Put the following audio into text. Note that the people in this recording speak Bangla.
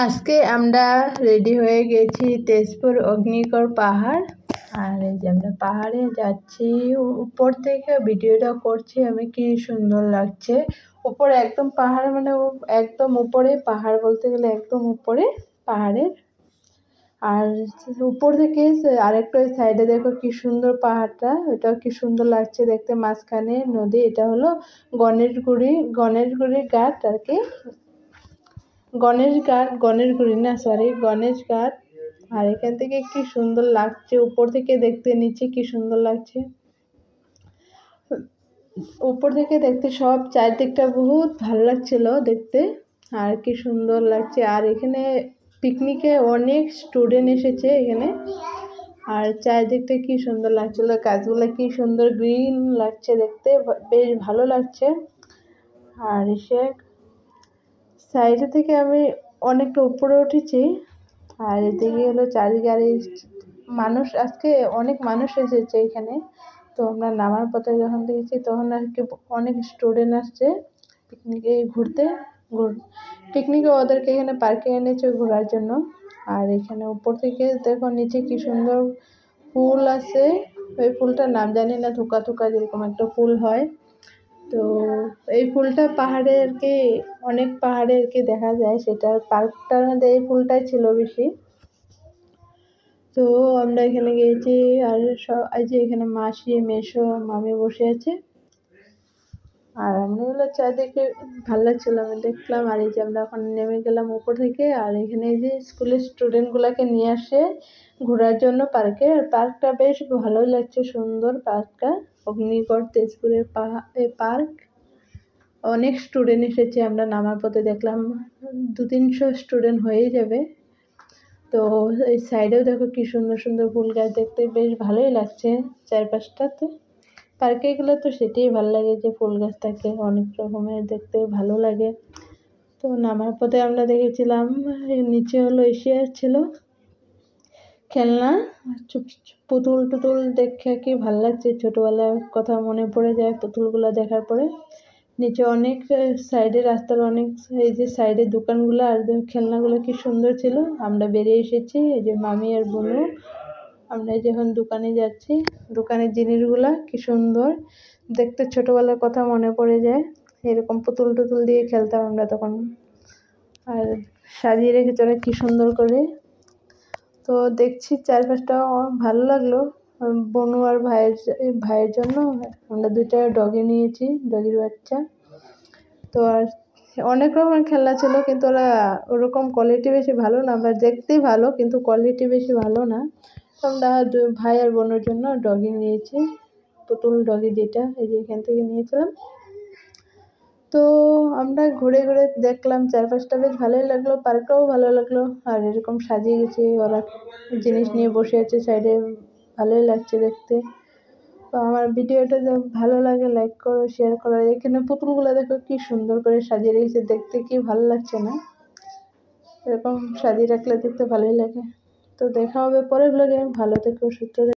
আজকে আমরা রেডি হয়ে গেছি তেজপুর অগ্নিগড় পাহাড়। আর এই যে আমরা পাহাড়ে যাচ্ছি, উপর থেকে ভিডিওটা করছি আমি। কি সুন্দর লাগছে উপরে, একদম পাহাড়, মানে একদম উপরে পাহাড়, বলতে গেলে একদম উপরে পাহাড়ের। আর উপর থেকে আরেকটা ওই সাইডে দেখো কি সুন্দর পাহাড়টা, ওটাও কি সুন্দর লাগছে দেখতে। মাঝখানে নদী, এটা হলো গণেশগুড়ি ঘাট আর কি, গণেশগুড়ি না, সরি, গণেশ ঘাট। আর এখান থেকে কি সুন্দর লাগছে উপর থেকে দেখতে, নিচে কি সুন্দর লাগছে উপর থেকে দেখতে। সব চারদিকটা বহুত ভালো লাগছিল দেখতে, আর কি সুন্দর লাগছে। আর এখানে পিকনিকে অনেক স্টুডেন্ট এসেছে এখানে। আর চারদিকটা কি সুন্দর লাগছিল, গাছগুলো কি সুন্দর গ্রিন লাগছে দেখতে, বেশ ভালো লাগছে। আর এসে সাইডে থেকে আমি অনেকটা উপরে উঠেছি। আর এদিকে হলো চারিদিকে মানুষ, আজকে অনেক মানুষ এসেছে এখানে। তো আমরা নামার পথে যখন দেখেছি তখন আর কি অনেক স্টুডেন্ট আসছে পিকনিকে ঘুরতে। পিকনিকে ওদেরকে এখানে পার্কে এনেছে ঘোরার জন্য। আর এখানে উপর থেকে দেখো নিচে কি সুন্দর ফুল আছে, ওই ফুলটার নাম জানি না, থোকা থোকা যেরকম একটা ফুল হয়। তো এই ফুলটা পাহাড়ে আর কি, অনেক পাহাড়ে আর কি দেখা যায়, সেটা পার্কটার মধ্যে এই ফুলটাই ছিল বেশি। তো আমরা এখানে গিয়েছি। আর এই যে এখানে মাসি, মেসো, মামি বসে আছে। আর আমরা হলো চারদিকে ভালো লাগছিল, আমি দেখলাম। আর এই যে আমরা এখন নেমে গেলাম উপর থেকে। আর এখানে এই যে স্কুলের স্টুডেন্টগুলোকে নিয়ে আসে ঘোরার জন্য পার্কে। আর পার্কটা বেশ ভালোই লাগছে, সুন্দর পার্কটা, অগ্নিগড় তেজপুরের পার্ক। অনেক স্টুডেন্ট এসেছে, আমরা নামার পথে দেখলাম 200-300 স্টুডেন্ট হয়েই যাবে। তো এই সাইডেও দেখো কি সুন্দর সুন্দর ফুল গাছ, দেখতে বেশ ভালোই লাগছে চারপাশটা। তো পার্কে গেলে তো সেটাই ভালো লাগে, যে ফুল গাছ থাকে অনেক রকমের, দেখতে ভালো লাগে। তো নামার পথে আমরা দেখেছিলাম নিচে হলো এশিয়ার ছিল খেলনা, পুতুল টুতুল দেখে কি ভালো লাগছে, ছোটবেলার কথা মনে পড়ে যায় পুতুলগুলো দেখার পরে। নিচে অনেক সাইডে রাস্তার অনেক, এই যে সাইডে দোকানগুলো আর খেলনাগুলো কি সুন্দর ছিল। আমরা বেরিয়ে এসেছি, এই যে মামি আর বোনু, আমরা যখন দোকানে যাচ্ছি, দোকানের জিনিসগুলা কি সুন্দর দেখতে, ছোটবেলার কথা মনে পড়ে যায়। এরকম পুতুল টুতুল দিয়ে খেলতাম আমরা তখন। আর সাজিয়ে রেখেছে অনেক কি সুন্দর করে। তো দেখছি চারপাশটা ভালো লাগলো। বোনু আর ভাইয়ের জন্য আমরা 2টা ডগি নিয়েছি, ডগির বাচ্চা। তো আর অনেক রকমের খেলনা ছিল, কিন্তু ওরা ওরকম কোয়ালিটি বেশি ভালো না, বা দেখতেই ভালো কিন্তু কোয়ালিটি বেশি ভালো না। তো আমরা ভাই আর বোনের জন্য ডগি নিয়েছি, পুতুল ডগি যেটা, এই যে এখান থেকে নিয়েছিলাম। তো আমরা ঘুরে ঘুরে দেখলাম চারপাশটা, বেশ ভালোই লাগলো, পার্কটাও ভালো লাগলো। আর এরকম সাজিয়ে গেছে, ওরা জিনিস নিয়ে বসে আছে সাইডে, ভালোই লাগছে দেখতে। তো আমার ভিডিওটা ভালো লাগে লাইক করো, শেয়ার করো। এখানে পুতুলগুলো দেখো কি সুন্দর করে সাজিয়ে রেখেছে, দেখতে কি ভালো লাগছে না, এরকম সাজিয়ে রাখলে দেখতে ভালোই লাগে। তো দেখা হবে পরের ব্লগে, ভালো থেকো, সুস্থ থেকো।